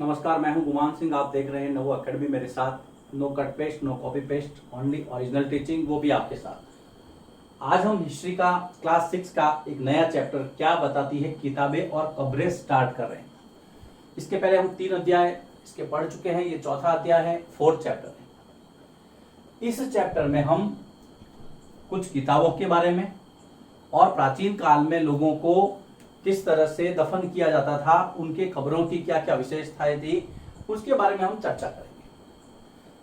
नमस्कार, मैं हूं गुमान सिंह। आप देख रहे हैं नवो एकेडमी। मेरे साथ no cut paste, no copy paste, only original teaching, वो भी आपके साथ। आज हम हिस्ट्री का क्लास 6 का एक नया चैप्टर क्या बताती है किताबें और कब्रें स्टार्ट कर रहे हैं। इसके पहले हम 3 अध्याय इसके पढ़ चुके हैं। ये चौथा अध्याय है, 4th चैप्टर है। इस चैप्टर में हम कुछ किताबों के बारे में और प्राचीन काल में लोगों को किस तरह से दफन किया जाता था, उनके खबरों की क्या क्या विशेषताएं थी, उसके बारे में हम चर्चा करेंगे।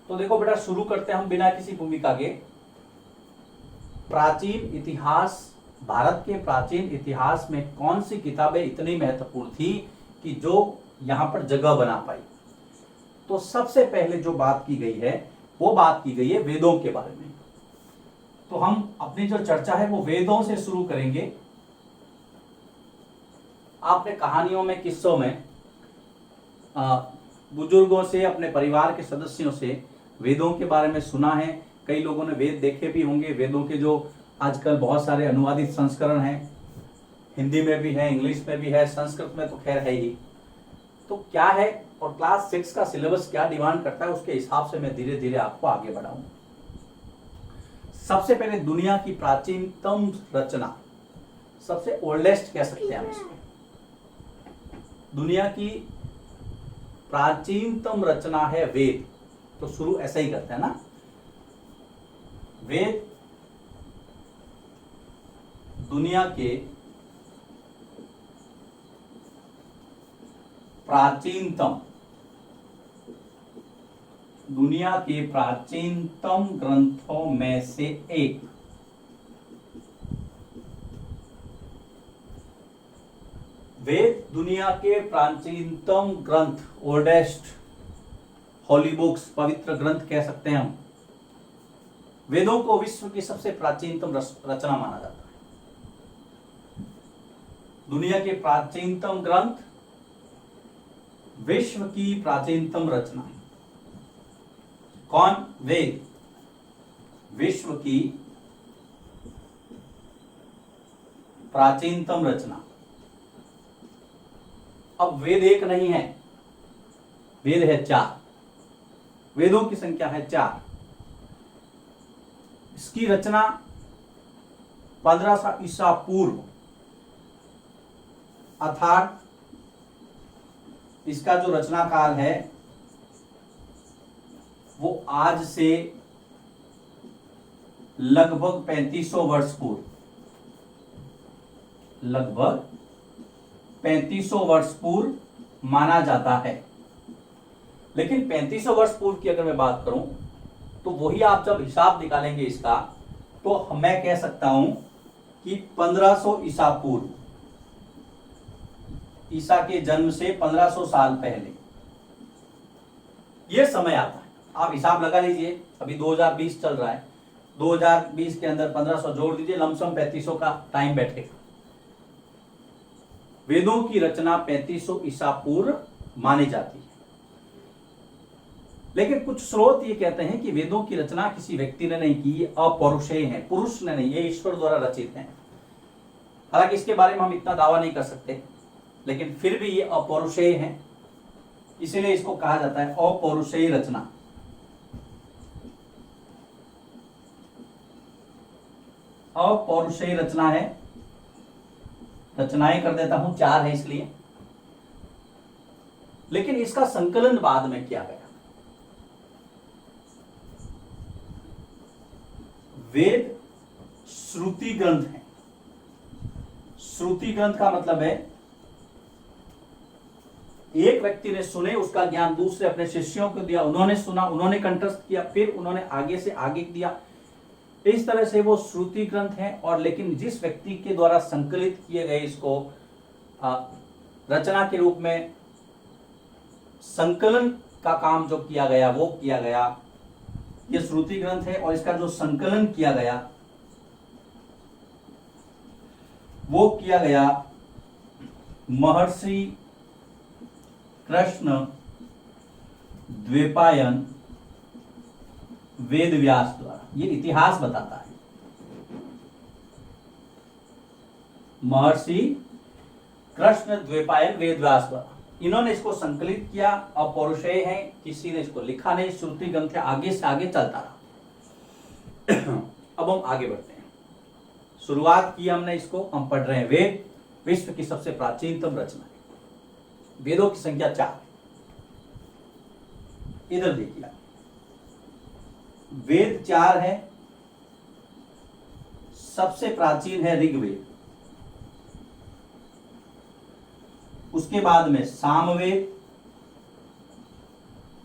तो देखो बेटा, शुरू करते हैं हम बिना किसी भूमिका के। प्राचीन इतिहास, भारत के प्राचीन इतिहास में कौन सी किताबें इतनी महत्वपूर्ण थी कि जो यहां पर जगह बना पाई। तो सबसे पहले जो बात की गई है वो बात की गई है वेदों के बारे में। तो हम अपनी जो चर्चा है वो वेदों से शुरू करेंगे। आपने कहानियों में, किस्सों में बुजुर्गों से, अपने परिवार के सदस्यों से वेदों के बारे में सुना है। कई लोगों ने वेद देखे भी होंगे। वेदों के जो आजकल बहुत सारे अनुवादित संस्करण हैं, हिंदी में भी है, इंग्लिश में भी है, संस्कृत में तो खैर है ही। तो क्या है और क्लास 6 का सिलेबस क्या डिमांड करता है, उसके हिसाब से मैं धीरे धीरे आपको आगे बढ़ाऊं। सबसे पहले दुनिया की प्राचीनतम रचना, सबसे ओल्डेस्ट कह सकते हैं हम इसको, दुनिया की प्राचीनतम रचना है वेद। तो शुरू ऐसा ही करते हैं ना। वेद दुनिया के प्राचीनतम ग्रंथों में से एक। वेद दुनिया के प्राचीनतम ग्रंथ, ओल्डेस्ट होली बुक्स, पवित्र ग्रंथ कह सकते हैं हम। वेदों को विश्व की सबसे प्राचीनतम रचना माना जाता है। दुनिया के प्राचीनतम ग्रंथ, विश्व की प्राचीनतम रचना। कौन? वेद। विश्व की प्राचीनतम रचना। अब वेद एक नहीं है, वेद है 4। वेदों की संख्या है 4। इसकी रचना 1500 ईसा पूर्व, अर्थात इसका जो रचना काल है वो आज से लगभग 3500 वर्ष पूर्व, लगभग 3500 वर्ष पूर्व माना जाता है। लेकिन 3500 वर्ष पूर्व की अगर मैं बात करूं तो वही आप जब हिसाब निकालेंगे इसका, तो मैं कह सकता हूं कि 1500 ईसा पूर्व, ईसा के जन्म से 1500 साल पहले यह समय आता है। आप हिसाब लगा लीजिए, अभी 2020 चल रहा है, 2020 के अंदर 1500 जोड़ दीजिए, लमसम 3500 का टाइम बैठेगा। वेदों की रचना 3500 ईसा पूर्व मानी जाती है। लेकिन कुछ स्रोत ये कहते हैं कि वेदों की रचना किसी व्यक्ति ने नहीं की, ये अपौरुषेय है, पुरुष ने नहीं, ये ईश्वर द्वारा रचित है। हालांकि इसके बारे में हम इतना दावा नहीं कर सकते, लेकिन फिर भी ये अपौरुषेय है, इसीलिए इसको कहा जाता है अपौरुषेय रचना। अपौरुषेय रचना है। रचनाएं कर देता हूं, 4 है इसलिए। लेकिन इसका संकलन बाद में किया गया। वेद श्रुति ग्रंथ है। श्रुति ग्रंथ का मतलब है एक व्यक्ति ने सुने, उसका ज्ञान दूसरे अपने शिष्यों को दिया, उन्होंने सुना, उन्होंने कंठस्थ किया, फिर उन्होंने आगे से आगे दिया। इस तरह से वो श्रुति ग्रंथ है। और लेकिन जिस व्यक्ति के द्वारा संकलित किए गए, इसको रचना के रूप में संकलन का काम जो किया गया वो किया गया, ये श्रुति ग्रंथ है। और इसका जो संकलन किया गया वो किया गया महर्षि कृष्ण द्वैपायन वेद व्यास द्वारा। ये इतिहास बताता है। महर्षि कृष्ण द्वैपायन वेद व्यास द्वारा। इन्होंने इसको संकलित किया, अपौरुषेय है, किसी ने इसको लिखा नहीं, श्रुति ग्रंथ है, आगे से आगे चलता रहा। अब हम आगे बढ़ते हैं। शुरुआत की हमने, इसको हम पढ़ रहे हैं। वेद विश्व की सबसे प्राचीनतम रचना है। वेदों की संख्या 4। इधर देखिए, वेद 4 है। सबसे प्राचीन है ऋग्वेद, उसके बाद में सामवेद,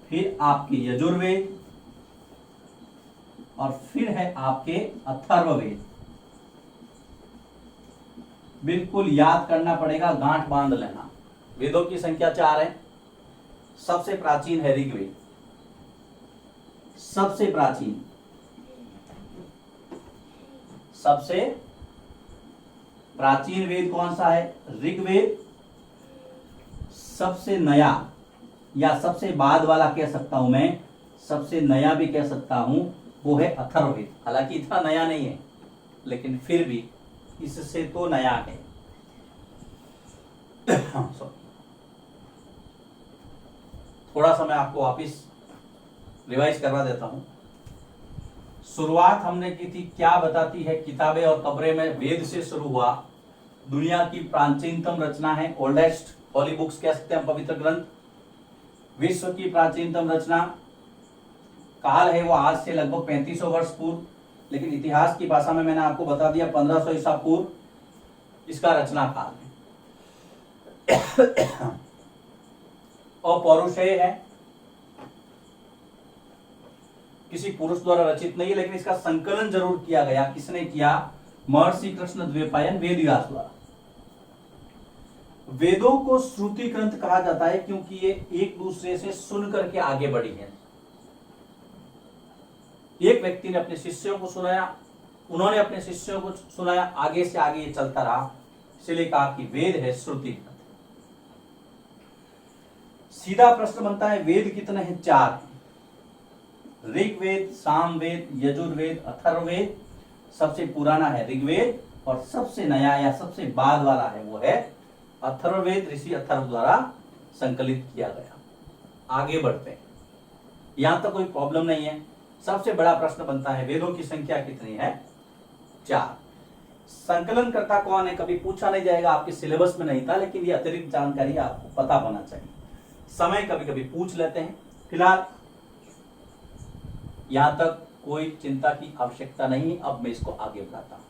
फिर आपके यजुर्वेद, और फिर है आपके अथर्ववेद। बिल्कुल याद करना पड़ेगा, गांठ बांध लेना। वेदों की संख्या 4 है। सबसे प्राचीन है ऋग्वेद, सबसे प्राचीन, सबसे प्राचीन वेद कौन सा है? ऋग्वेद। सबसे नया या सबसे बाद वाला कह सकता हूं मैं, सबसे नया भी कह सकता हूं, वो है अथर्ववेद। हालांकि इतना नया नहीं है, लेकिन फिर भी इससे तो नया है। थोड़ा सा मैं आपको वापिस रिवाइज करवा देता हूं। शुरुआत हमने की थी, क्या बताती है किताबें और कब्रें में? वेद से शुरू हुआ। दुनिया की प्राचीनतम रचना है, ओल्डेस्ट हॉली बुक्स कह सकते हैं, पवित्र ग्रंथ। विश्व की प्राचीनतम रचना, काल है वो आज से लगभग 3500 वर्ष पूर्व, लेकिन इतिहास की भाषा में मैंने आपको बता दिया 1500 ईसा पूर्व इसका रचना काल है। और पौरुषेय है, किसी पुरुष द्वारा रचित नहीं है, लेकिन इसका संकलन जरूर किया गया। किसने किया? महर्षि कृष्ण द्वैपायन वेद व्यास द्वारा। वेदों को श्रुति ग्रंथ कहा जाता है क्योंकि ये एक दूसरे से सुन करके आगे बढ़ी है। एक व्यक्ति ने अपने शिष्यों को सुनाया, उन्होंने अपने शिष्यों को सुनाया, आगे से आगे ये चलता रहा, इसलिए कहा कि वेद है श्रुति ग्रंथ। सीधा प्रश्न बनता है, वेद कितने हैं? 4 हैं। ऋग्वेद, सामवेद, यजुर्वेद, अथर्ववेद। सबसे पुराना है ऋग्वेद और सबसे नया या सबसे बाद वाला है वो है अथर्ववेद, ऋषि अथर्व द्वारा संकलित किया गया। आगे बढ़ते हैं, यहां तक कोई प्रॉब्लम नहीं है। सबसे बड़ा प्रश्न बनता है, वेदों की संख्या कितनी है? 4। संकलन करता कौन है? कभी पूछा नहीं जाएगा, आपके सिलेबस में नहीं था, लेकिन ये अतिरिक्त जानकारी आपको पता होना चाहिए। समय कभी कभी पूछ लेते हैं। फिलहाल यहां तक कोई चिंता की आवश्यकता नहीं। अब मैं इसको आगे बढ़ाता हूं।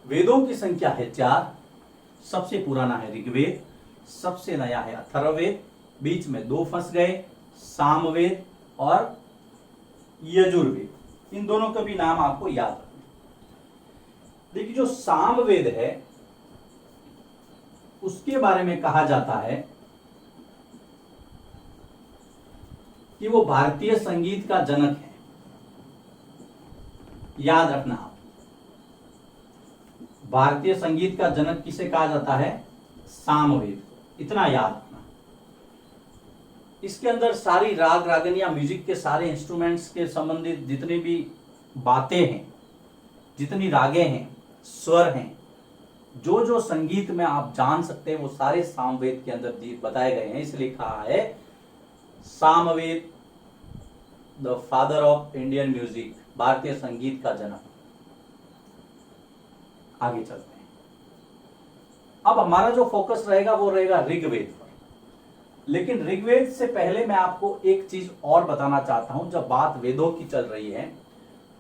वेदों की संख्या है 4। सबसे पुराना है ऋग्वेद, सबसे नया है अथर्ववेद, बीच में 2 फंस गए, सामवेद और यजुर्वेद। इन दोनों के भी नाम आपको याद रखना। देखिए, जो सामवेद है उसके बारे में कहा जाता है कि वो भारतीय संगीत का जनक है। याद रखना आप, भारतीय संगीत का जनक किसे कहा जाता है? सामवेद। इतना याद रखना। इसके अंदर सारी राग रागनियां, म्यूजिक के सारे इंस्ट्रूमेंट्स के संबंधित जितनी भी बातें हैं, जितनी रागें हैं, स्वर हैं, जो जो संगीत में आप जान सकते हैं, वो सारे सामवेद के अंदर बताए गए हैं। इसलिए कहा है Samaveda the father of Indian music, भारतीय संगीत का जनक। आगे चलते हैं। अब हमारा जो फोकस रहेगा वो रहेगा ऋग्वेद पर। लेकिन ऋग्वेद से पहले मैं आपको एक चीज और बताना चाहता हूं। जब बात वेदों की चल रही है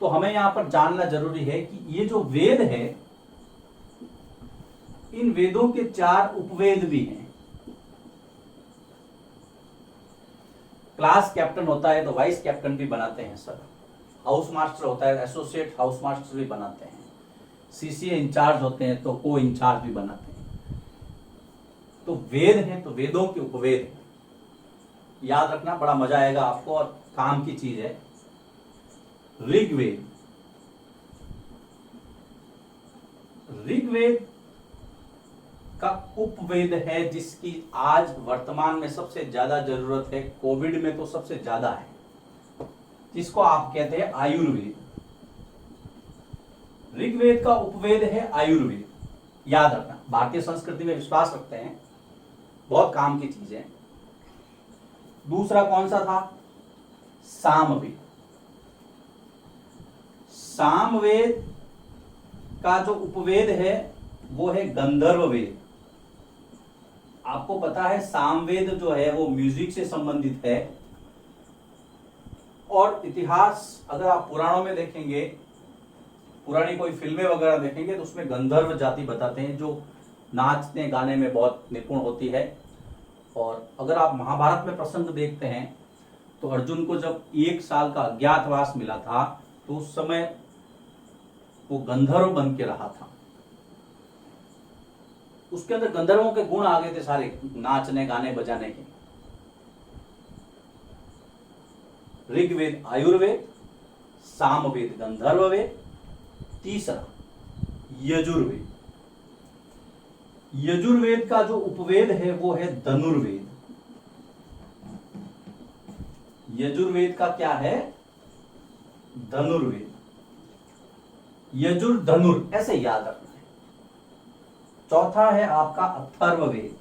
तो हमें यहां पर जानना जरूरी है कि ये जो वेद है, इन वेदों के 4 उपवेद भी हैं। क्लास कैप्टन होता है तो वाइस कैप्टन भी बनाते हैं सर। हाउस मास्टर होता है, एसोसिएट हाउस मास्टर भी बनाते हैं। सीसीए इंचार्ज होते हैं तो को इंचार्ज भी बनाते हैं। तो वेद हैं तो वेदों के उपवेद हैं। याद रखना, बड़ा मजा आएगा आपको और काम की चीज है। ऋग्वेद, ऋग्वेद का उपवेद है जिसकी आज वर्तमान में सबसे ज्यादा जरूरत है। कोविड में तो सबसे ज्यादा है, जिसको आप कहते हैं आयुर्वेद। ऋग्वेद का उपवेद है आयुर्वेद। याद रखना, भारतीय संस्कृति में विश्वास रखते हैं बहुत काम की चीज है। दूसरा कौन सा था? सामवेद। सामवेद का जो उपवेद है वो है गंधर्व वेद। आपको पता है सामवेद जो है वो म्यूजिक से संबंधित है, और इतिहास अगर आप पुराणों में देखेंगे, पुरानी कोई फिल्में वगैरह देखेंगे तो उसमें गंधर्व जाति बताते हैं जो नाचने गाने में बहुत निपुण होती है। और अगर आप महाभारत में प्रसंग देखते हैं तो अर्जुन को जब 1 साल का अज्ञातवास मिला था तो उस समय वो गंधर्व बन के रहा था। उसके अंदर गंधर्वों के गुण आ गए थे सारे, नाचने गाने बजाने के। ऋग्वेद आयुर्वेद, सामवेद गंधर्ववेद, तीसरा यजुर्वेद। यजुर्वेद का जो उपवेद है वो है धनुर्वेद। यजुर्वेद का क्या है? धनुर्वेद। यजुर धनुर ऐसे याद रखना है। चौथा है आपका अथर्ववेद,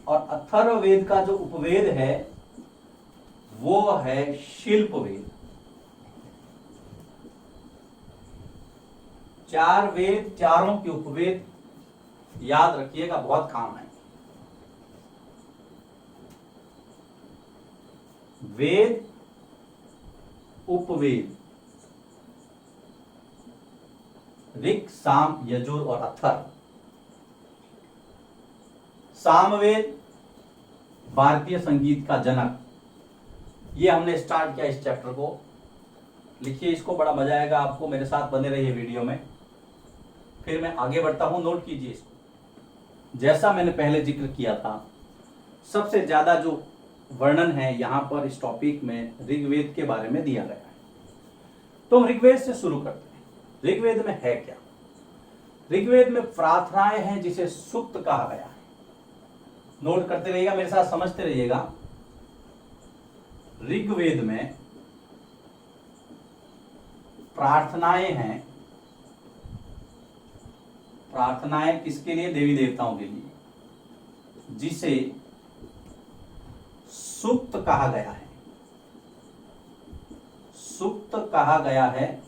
और अथर्ववेद का जो उपवेद है वो है शिल्पवेद। 4 वेद, चारों के उपवेद याद रखिएगा, बहुत काम है। वेद, उपवेद, ऋक, साम, यजुर और अथर्व। सामवेद भारतीय संगीत का जनक, ये हमने स्टार्ट किया इस चैप्टर को। लिखिए इसको, बड़ा मजा आएगा आपको, मेरे साथ बने रहिए वीडियो में। फिर मैं आगे बढ़ता हूं, नोट कीजिए इसको। जैसा मैंने पहले जिक्र किया था, सबसे ज्यादा जो वर्णन है यहां पर इस टॉपिक में ऋग्वेद के बारे में दिया गया है। तो हम ऋग्वेद से शुरू करते हैं। ऋग्वेद में है क्या? ऋग्वेद में प्रार्थनाएं हैं जिसे सूक्त कहा गया है। नोट करते रहिएगा, मेरे साथ समझते रहिएगा। ऋग्वेद में प्रार्थनाएं हैं। प्रार्थनाएं किसके लिए? देवी देवताओं के लिए, जिसे सूक्त कहा गया है। सूक्त कहा गया है।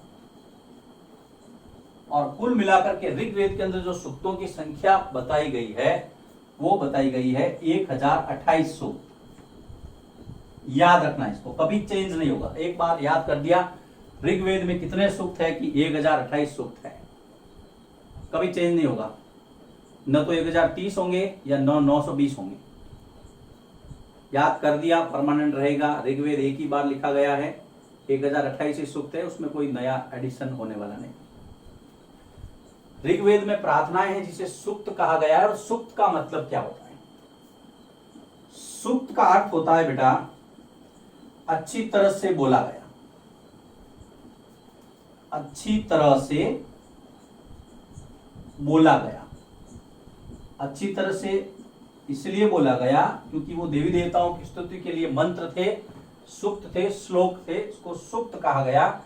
और कुल मिलाकर के ऋग्वेद के अंदर जो सूक्तों की संख्या बताई गई है वो बताई गई है 1028 सूक्त। याद रखना, इसको कभी चेंज नहीं होगा। एक बार याद कर दिया ऋग्वेद में कितने सूक्त है कि 1028 सूक्त है, कभी चेंज नहीं होगा। न तो 1030 होंगे या 920 होंगे। याद कर दिया, परमानेंट रहेगा। ऋग्वेद एक ही बार लिखा गया है, 1028 सूक्त है, उसमें कोई नया एडिशन होने वाला नहीं। ऋग्वेद में प्रार्थनाएं हैं जिसे सूक्त कहा गया है। और सूक्त का मतलब क्या होता है? सूक्त का अर्थ होता है बेटा अच्छी तरह से बोला गया। अच्छी तरह से बोला गया। अच्छी तरह से इसलिए बोला गया क्योंकि वो देवी देवताओं की स्तुति के लिए मंत्र थे, सूक्त थे, श्लोक थे, इसको सूक्त कहा गया।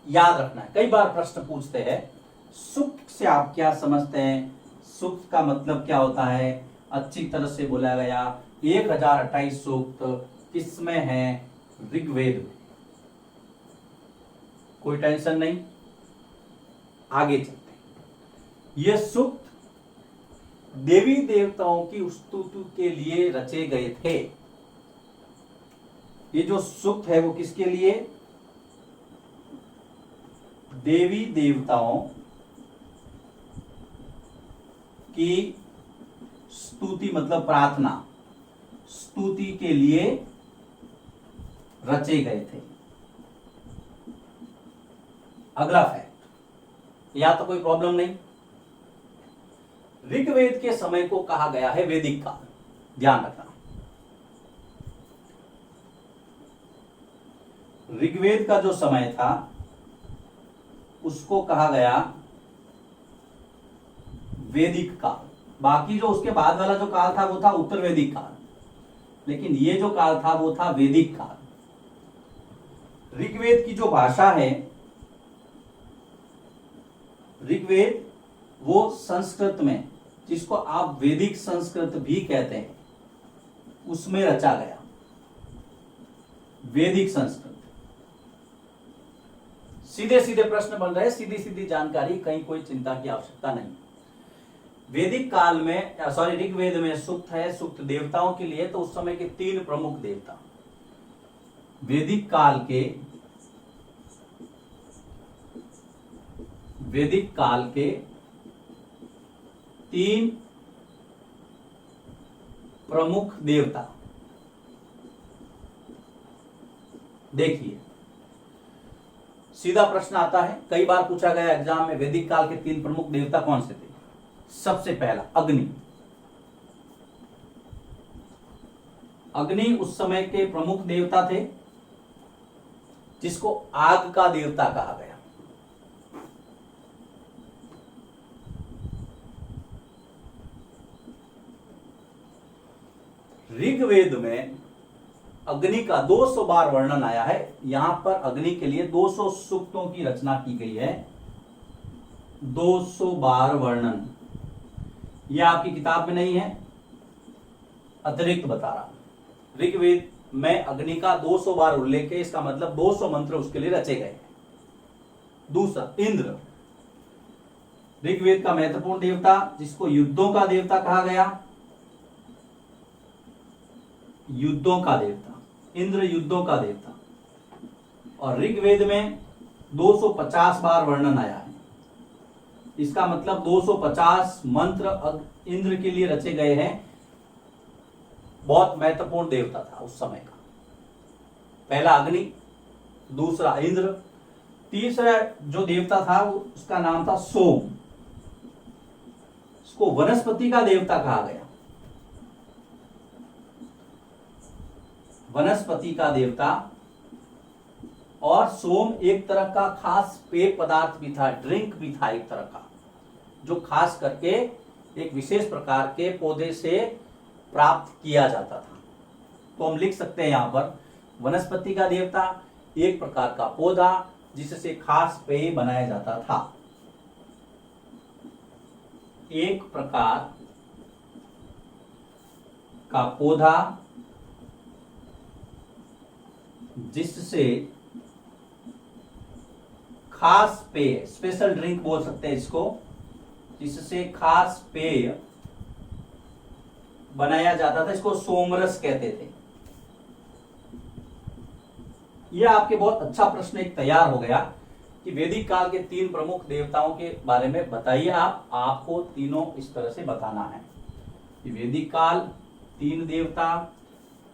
याद रखना है, कई बार प्रश्न पूछते हैं सूक्त से आप क्या समझते हैं? सूक्त का मतलब क्या होता है? अच्छी तरह से बोला गया। 1028 सूक्त किसमें है? ऋग्वेद में। कोई टेंशन नहीं, आगे चलते हैं। ये सूक्त देवी देवताओं की स्तुति के लिए रचे गए थे। ये जो सूक्त है वो किसके लिए? देवी देवताओं की स्तुति मतलब प्रार्थना, स्तुति के लिए रचे गए थे। अगला फैक्ट, या तो कोई प्रॉब्लम नहीं। ऋग्वेद के समय को कहा गया है वैदिक काल। ध्यान रखना, ऋग्वेद का जो समय था उसको कहा गया वैदिक काल। बाकी जो उसके बाद वाला जो काल था वो था उत्तर वैदिक काल, लेकिन ये जो काल था वो था वैदिक काल। ऋग्वेद की जो भाषा है, ऋग्वेद वो संस्कृत में जिसको आप वैदिक संस्कृत भी कहते हैं, उसमें रचा गया। वैदिक संस्कृत। सीधे सीधे प्रश्न बन रहे, सीधी सीधी जानकारी, कहीं कोई चिंता की आवश्यकता नहीं। वैदिक काल में ऋग्वेद में सूक्त है, सूक्त देवताओं के लिए। तो उस समय के 3 प्रमुख देवता वैदिक काल के 3 प्रमुख देवता। देखिए, सीधा प्रश्न आता है, कई बार पूछा गया एग्जाम में, वैदिक काल के 3 प्रमुख देवता कौन से थे? सबसे पहला अग्नि। अग्नि उस समय के प्रमुख देवता थे, जिसको आग का देवता कहा गया। ऋग्वेद में अग्नि का 200 बार वर्णन आया है। यहां पर अग्नि के लिए 200 सूक्तों की रचना की गई है। 200 बार वर्णन, यह आपकी किताब में नहीं है, अतिरिक्त बता रहा हूं। ऋग्वेद में अग्नि का 200 बार उल्लेख है, इसका मतलब 200 मंत्र उसके लिए रचे गए हैं। दूसरा इंद्र, ऋग्वेद का महत्वपूर्ण देवता, जिसको युद्धों का देवता कहा गया। युद्धों का देवता इंद्र, युद्धों का देवता। और ऋग्वेद में 250 बार वर्णन आया है। इसका मतलब 250 मंत्र इंद्र के लिए रचे गए हैं। बहुत महत्वपूर्ण देवता था उस समय का। पहला अग्नि, दूसरा इंद्र, तीसरा जो देवता था उसका नाम था सोम। इसको वनस्पति का देवता कहा गया। वनस्पति का देवता। और सोम एक तरह का खास पेय पदार्थ भी था, ड्रिंक भी था एक तरह का, जो खास करके एक विशेष प्रकार के पौधे से प्राप्त किया जाता था। तो हम लिख सकते हैं यहां पर, वनस्पति का देवता, एक प्रकार का पौधा जिससे खास पेय बनाया जाता था। एक प्रकार का पौधा जिससे खास पेय, स्पेशल ड्रिंक बोल सकते हैं इसको, जिससे खास पेय बनाया जाता था, इसको सोमरस कहते थे। यह आपके बहुत अच्छा प्रश्न एक तैयार हो गया कि वैदिक काल के 3 प्रमुख देवताओं के बारे में बताइए। आपको तीनों इस तरह से बताना है कि वैदिक काल 3 देवता,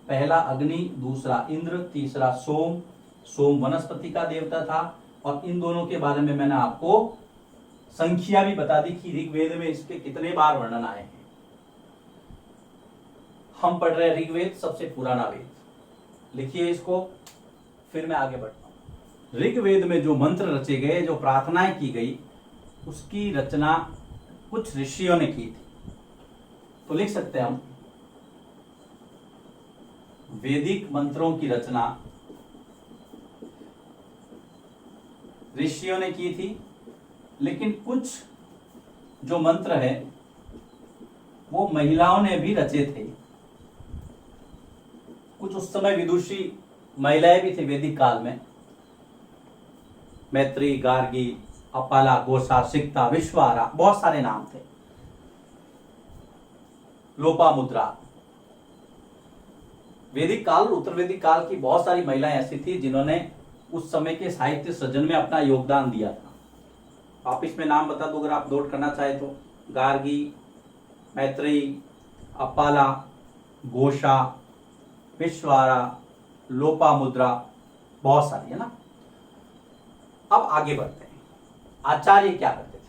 पहला अग्नि, दूसरा इंद्र, तीसरा सोम। सोम वनस्पति का देवता था। और इन दोनों के बारे में मैंने आपको संख्या भी बता दी कि ऋग्वेद में इसके कितने बार वर्णन आए हैं। हम पढ़ रहे हैं ऋग्वेद, सबसे पुराना वेद। लिखिए इसको, फिर मैं आगे बढ़ता हूं। ऋग्वेद में जो मंत्र रचे गए, जो प्रार्थनाएं की गई, उसकी रचना कुछ ऋषियों ने की थी। तो लिख सकते हैं हम, वैदिक मंत्रों की रचना ऋषियों ने की थी, लेकिन कुछ जो मंत्र है वो महिलाओं ने भी रचे थे। कुछ उस समय विदुषी महिलाएं भी थी वैदिक काल में। मैत्री, गार्गी, अपाला, गोसा, सिक्ता, विश्वारा, बहुत सारे नाम थे। लोपामुद्रा। वैदिक काल, उत्तर वैदिक काल की बहुत सारी महिलाएं ऐसी थी जिन्होंने उस समय के साहित्य सृजन में अपना योगदान दिया था। आप इसमें नाम बता दो अगर आप नोट करना चाहे तो। गार्गी, मैत्रेयी, अपाला, घोषा, विश्वारा, लोपामुद्रा, बहुत सारी है ना। अब आगे बढ़ते हैं। आचार्य क्या करते थे?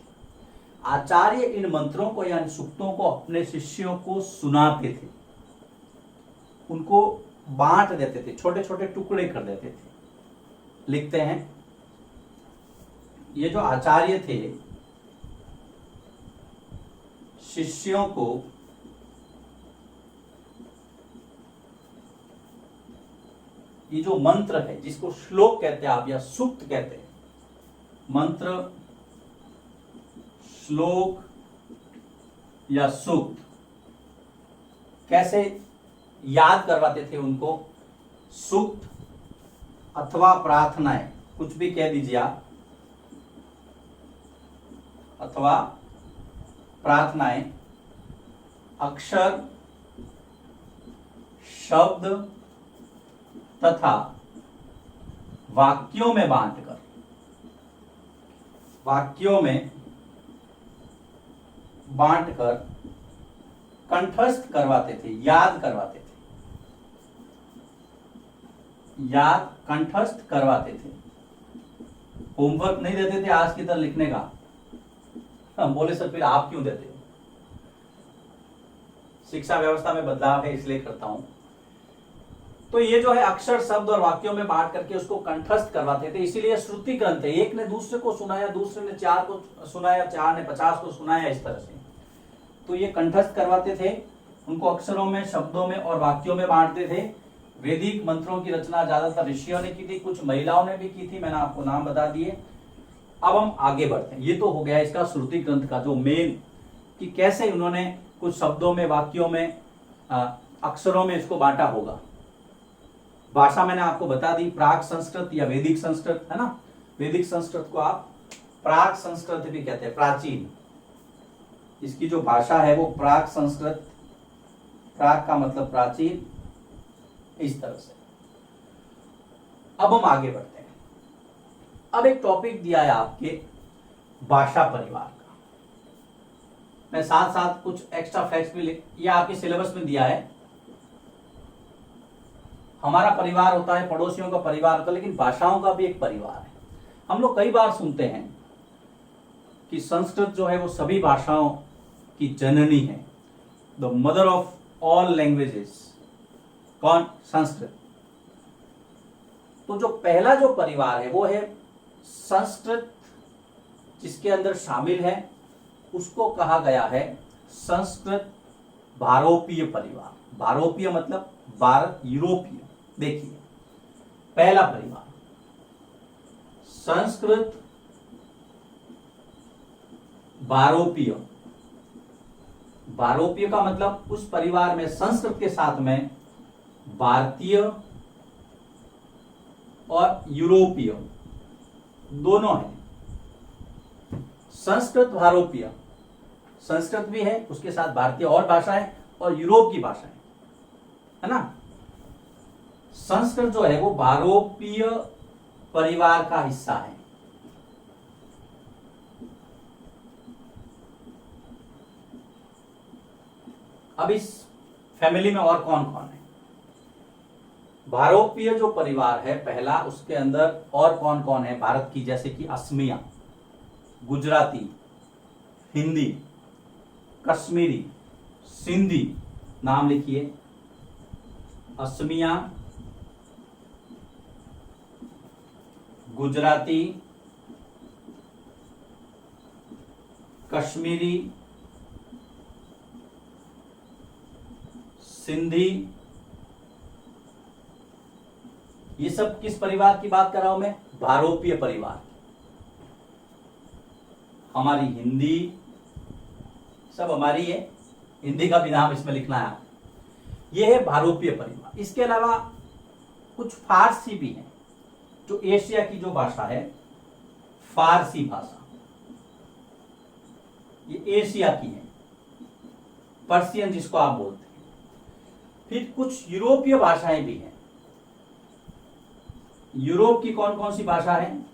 आचार्य इन मंत्रों को या इन सूक्तों को अपने शिष्यों को सुनाते थे, उनको बांट देते थे, छोटे छोटे टुकड़े कर देते थे। लिखते हैं, ये जो आचार्य थे शिष्यों को ये जो मंत्र है, जिसको श्लोक कहते हैं आप या सूक्त कहते हैं, मंत्र, श्लोक या सूक्त, कैसे याद करवाते थे उनको? सूक्त अथवा प्रार्थनाएं, कुछ भी कह दीजिए आप, अथवा प्रार्थनाएं अक्षर, शब्द तथा वाक्यों में बांटकर, कंठस्थ करवाते थे, याद करवाते थे, कंठस्थ करवाते थे। होमवर्क नहीं देते थे आज की तरह लिखने का। हम बोले सर फिर आप क्यों देते हो? शिक्षा व्यवस्था में बदलाव है इसलिए करता हूं। तो ये जो है अक्षर, शब्द और वाक्यों में बांट करके उसको कंठस्थ करवाते थे, इसीलिए श्रुति ग्रंथ है। एक ने दूसरे को सुनाया, दूसरे ने चार को सुनाया, चार ने 50 को सुनाया, इस तरह से। तो ये कंठस्थ करवाते थे, उनको अक्षरों में, शब्दों में और वाक्यों में बांटते थे। वैदिक मंत्रों की रचना ज्यादातर ऋषियों ने की थी, कुछ महिलाओं ने भी की थी, मैंने आपको नाम बता दिए। अब हम आगे बढ़ते हैं। ये तो हो गया इसका श्रुति ग्रंथ का जो मेन, कि कैसे उन्होंने कुछ शब्दों में, वाक्यों में, अक्षरों में इसको बांटा होगा। भाषा मैंने आपको बता दी, प्राक संस्कृत या वैदिक संस्कृत, है ना। वैदिक संस्कृत को आप प्राक संस्कृत भी कहते हैं, प्राचीन। इसकी जो भाषा है वो प्राक संस्कृत, प्राक का मतलब प्राचीन, इस तरह से। अब हम आगे बढ़ते हैं। अब एक टॉपिक दिया है आपके भाषा परिवार का। मैं साथ साथ कुछ एक्स्ट्रा फैक्ट्स भी ये आपके सिलेबस में दिया है। हमारा परिवार होता है, पड़ोसियों का परिवार होता है, लेकिन भाषाओं का भी एक परिवार है। हम लोग कई बार सुनते हैं कि संस्कृत जो है वो सभी भाषाओं की जननी है, the mother of all languages. कौन? संस्कृत। तो जो पहला जो परिवार है वो है संस्कृत, जिसके अंदर शामिल है, उसको कहा गया है संस्कृत भारोपीय परिवार। भारोपीय मतलब भारत, यूरोपीय। देखिए, पहला परिवार संस्कृत भारोपीय। भारोपीय का मतलब उस परिवार में संस्कृत के साथ में भारतीय और यूरोपीय दोनों है। संस्कृत भारोपीय, संस्कृत भी है, उसके साथ भारतीय और भाषा है, और यूरोप की भाषा है ना। संस्कृत जो है वो भारोपीय परिवार का हिस्सा है। अब इस फैमिली में और कौन कौन है? भारोपीय जो परिवार है पहला, उसके अंदर और कौन कौन है भारत की? जैसे कि असमिया, गुजराती, हिंदी, कश्मीरी, सिंधी। नाम लिखिए, असमिया, गुजराती, कश्मीरी, सिंधी। ये सब किस परिवार की बात कर रहा हूं मैं? भारोपीय परिवार। हमारी हिंदी सब हमारी है, हिंदी का भी नाम इसमें लिखना है। ये है भारोपीय परिवार। इसके अलावा कुछ फारसी भी हैं, जो एशिया की जो भाषा है, फारसी भाषा, ये एशिया की है, पर्शियन जिसको आप बोलते हैं। फिर कुछ यूरोपीय भाषाएं भी हैं। यूरोप की कौन कौन सी भाषा है?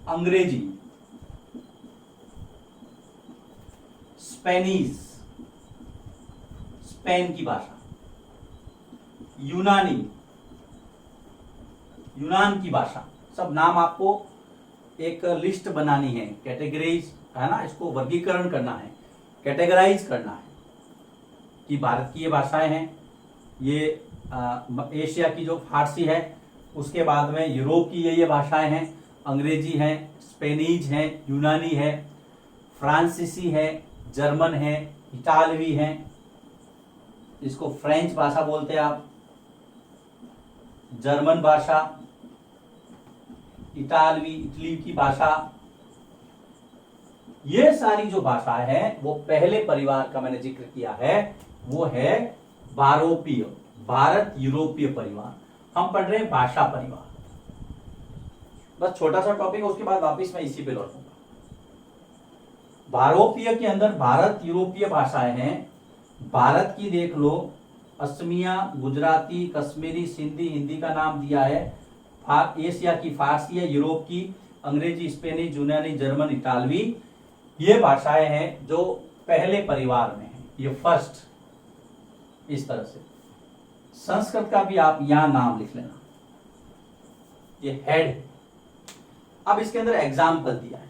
अंग्रेजी, स्पेनिश, स्पेन की भाषा, यूनानी, यूनान की भाषा। सब नाम आपको एक लिस्ट बनानी है, कैटेगराइज, है ना, इसको वर्गीकरण करना है, कैटेगराइज करना है कि भारत की ये भाषाएं हैं, ये एशिया की जो फारसी है, उसके बाद में यूरोप की ये भाषाएं हैं, अंग्रेजी है, स्पेनिश है, यूनानी है, फ्रांसीसी है, जर्मन है, इटालवी है, इसको फ्रेंच भाषा बोलते हैं आप, जर्मन भाषा, इटालवी, इटली की भाषा, ये सारी जो भाषा है वो पहले परिवार का मैंने जिक्र किया है, वो है बारोपीय, भारत यूरोपीय परिवार। हम पढ़ रहे हैं भाषा परिवार। बस छोटा सा टॉपिक है, उसके बाद वापस मैं इसी पे लौटूंगा। बारोपीय के अंदर भारत यूरोपीय भाषाएं हैं। भारत की देख लो, असमिया, गुजराती, कश्मीरी, सिंधी, हिंदी का नाम दिया है। एशिया की फारसी है, यूरोप की अंग्रेजी, स्पेनिश, यूनानी, जर्मन, इटालवी। ये भाषाएं हैं जो पहले परिवार में है, ये फर्स्ट। इस तरह से संस्कृत का भी आप यहां नाम लिख लेना, ये हेड है। अब इसके अंदर एग्जाम्पल दिया है,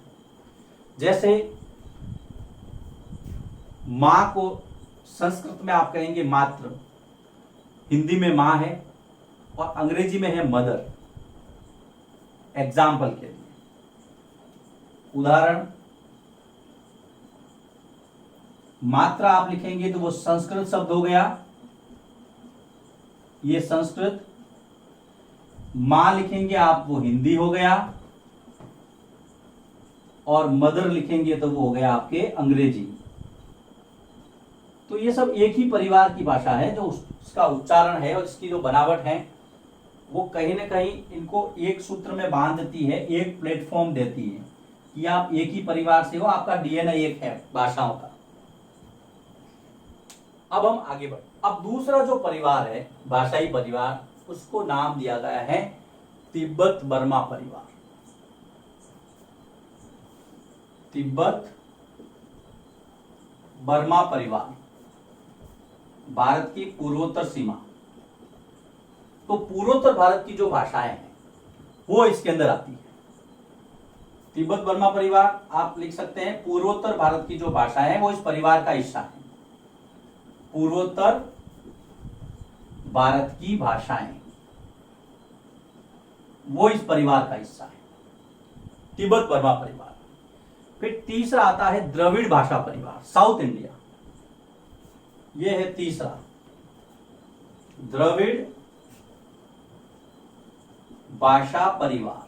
जैसे मां को संस्कृत में आप कहेंगे मात्र, हिंदी में मां है और अंग्रेजी में है मदर। एग्जाम्पल के लिए उदाहरण, मात्रा आप लिखेंगे तो वो संस्कृत शब्द हो गया, ये संस्कृत। मां लिखेंगे आप वो हिंदी हो गया, और मदर लिखेंगे तो वो हो गया आपके अंग्रेजी। तो ये सब एक ही परिवार की भाषा है, जो उसका उच्चारण है और इसकी जो बनावट है वो कहीं ना कहीं इनको एक सूत्र में बांध देती है, एक प्लेटफॉर्म देती है कि आप एक ही परिवार से हो, आपका डीएनए एक है भाषाओं का। अब हम आगे बढ़े। अब दूसरा जो परिवार है भाषाई परिवार, उसको नाम दिया गया है तिब्बत बर्मा परिवार। तिब्बत बर्मा परिवार, भारत की पूर्वोत्तर सीमा। तो पूर्वोत्तर भारत की जो भाषाएं हैं वो इसके अंदर आती है। तिब्बत बर्मा परिवार आप लिख सकते हैं, पूर्वोत्तर भारत की जो भाषाएं हैं वो इस परिवार का हिस्सा है। पूर्वोत्तर भारत की भाषाएं वो इस परिवार का हिस्सा है, तिब्बत बर्मा परिवार। फिर तीसरा आता है द्रविड़ भाषा परिवार, साउथ इंडिया। यह है तीसरा, द्रविड़ भाषा परिवार,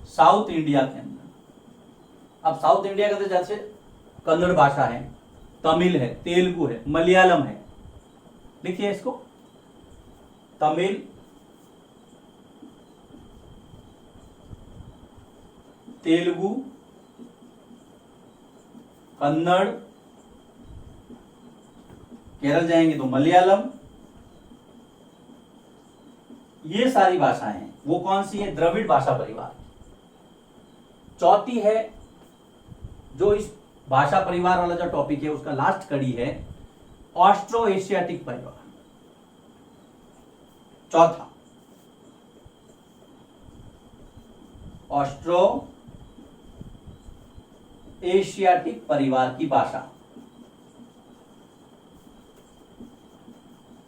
साउथ इंडिया के अंदर। अब साउथ इंडिया के अंदर जैसे कन्नड़ भाषा है, तमिल है, तेलुगु है, मलयालम है। लिखिए इसको, तमिल, तेलुगु, कन्नड़, केरल जाएंगे तो मलयालम। ये सारी भाषाएं हैं, वो कौन सी है? द्रविड़ भाषा परिवार। चौथी है, जो इस भाषा परिवार वाला जो टॉपिक है उसका लास्ट कड़ी है, ऑस्ट्रो एशियाटिक परिवार। चौथा, ऑस्ट्रो एशियाटिक परिवार की भाषा।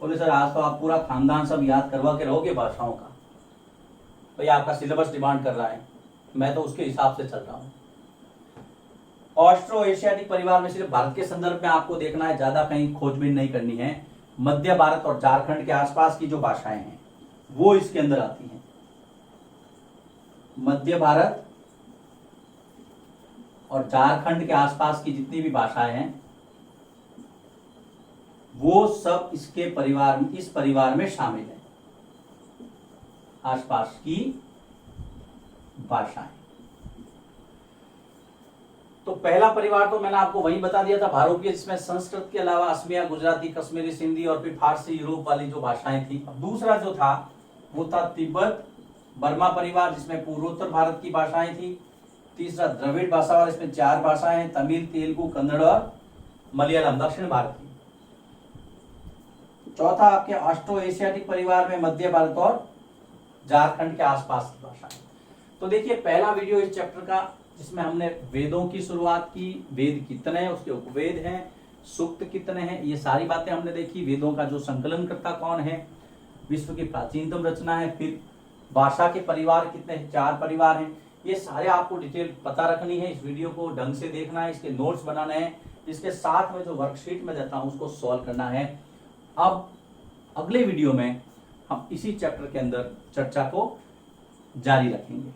बोले सर आज तो आप पूरा खानदान सब याद करवा के रहोगे भाषाओं का, भाई आपका सिलेबस डिमांड कर रहा है, मैं तो उसके हिसाब से चल रहा हूं। ऑस्ट्रो एशियाटिक परिवार में सिर्फ भारत के संदर्भ में आपको देखना है, ज्यादा कहीं खोजबीन नहीं करनी है। मध्य भारत और झारखंड के आसपास की जो भाषाएं हैं वो इसके अंदर आती हैं। मध्य भारत और झारखंड के आसपास की जितनी भी भाषाएं हैं वो सब इसके परिवार, इस परिवार में शामिल है, आसपास की भाषाएं। तो पहला परिवार तो मैंने आपको वही बता दिया था, भारोपीय, जिसमें संस्कृत के अलावा असमिया, गुजराती, कश्मीरी, सिंधी और फिर फारसी, यूरोप वाली जो भाषाएं थी। अब दूसरा जो था वो था तिब्बत बर्मा परिवार, जिसमें पूर्वोत्तर भारत की भाषाएं थी। तीसरा द्रविड़ भाषा वाला, इसमें 4 भाषाएं हैं, तमिल, तेलुगु, कन्नड़ और मलयालम, दक्षिण भारत की। चौथा आपके ऑस्ट्रो एशियाटिक परिवार में मध्य भारत और झारखंड के आसपास की भाषाएं। तो देखिए पहला वीडियो इस चैप्टर का, जिसमें हमने वेदों की शुरुआत की, वेद कितने हैं, उसके उपवेद हैं, सूक्त कितने हैं, ये सारी बातें हमने देखी। वेदों का जो संकलन करता कौन है, विश्व की प्राचीनतम रचना है, फिर भाषा के परिवार कितने हैं, 4 परिवार हैं। ये सारे आपको डिटेल पता रखनी है, इस वीडियो को ढंग से देखना है, इसके नोट्स बनाने हैं, इसके साथ में जो वर्कशीट में देता हूं उसको सॉल्व करना है। अब अगले वीडियो में हम इसी चैप्टर के अंदर चर्चा को जारी रखेंगे।